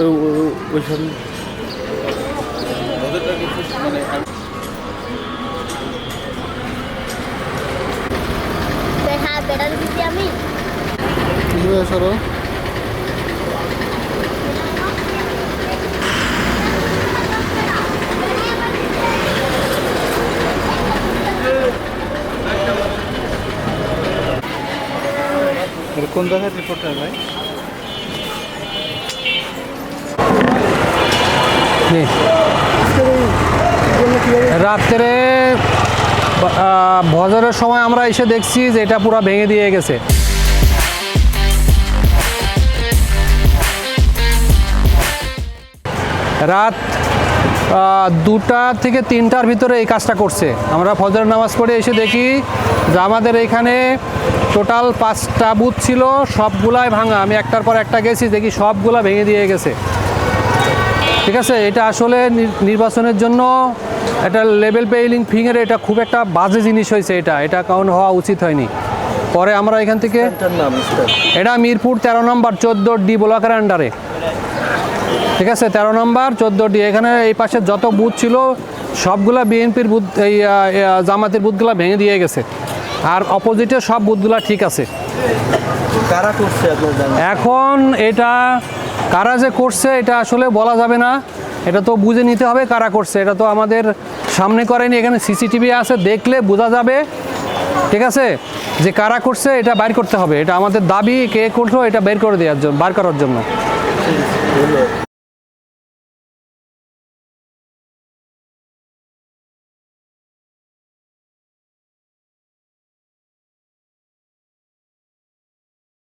ওইসব দেখা বেড়ার দিচ্ছি আমি সরো কোন জায়গায় রিপোর্টার ভাই? রাত্রে বজরের সময় আমরা এসে দেখছি যে এটা পুরো ভেঙে দিয়ে গেছে। রাত 2টা থেকে 3টার ভিতরে এই কাজটা করছে। আমরা ফজরের নামাজ পড়ে এসে দেখি যে আমাদের এইখানে টোটাল 5টা বুথ ছিল, সবগুলাই ভাঙা। আমি একটার পর একটা গেছি, দেখি সবগুলা ভেঙে দিয়ে গেছে। ঠিক আছে, এটা আসলে নির্বাচনের জন্য এটা লেভেল প্লেইং ফিঙ্গারে এটা খুব একটা বাজে জিনিস হয়েছে। এটা কারণ হওয়া উচিত হয়নি। পরে আমরা এখান থেকে এটা মিরপুর 13 নম্বর 14D ব্লকের আন্ডারে। ঠিক আছে, 13 নম্বর 14D। এখানে এই পাশে যত বুথ ছিল সবগুলা বিএনপির বুথ, এই জামাতের বুথগুলা ভেঙে দিয়ে গেছে। আর অপোজিটে সব বুথগুলা ঠিক আছে। কারা করছে এখন এটা কারা যে করছে এটা আসলে বলা যাবে না। এটা তো বুঝে নিতে হবে কারা করছে। এটা তো আমাদের সামনে করেনি, এখানে সিসিটিভি আছে, দেখলে বোঝা যাবে। ঠিক আছে, যে কারা করছে এটা বাইর করতে হবে। এটা আমাদের দাবি, কে করলো এটা বের করে দেওয়ার জন্য, বার করার জন্য।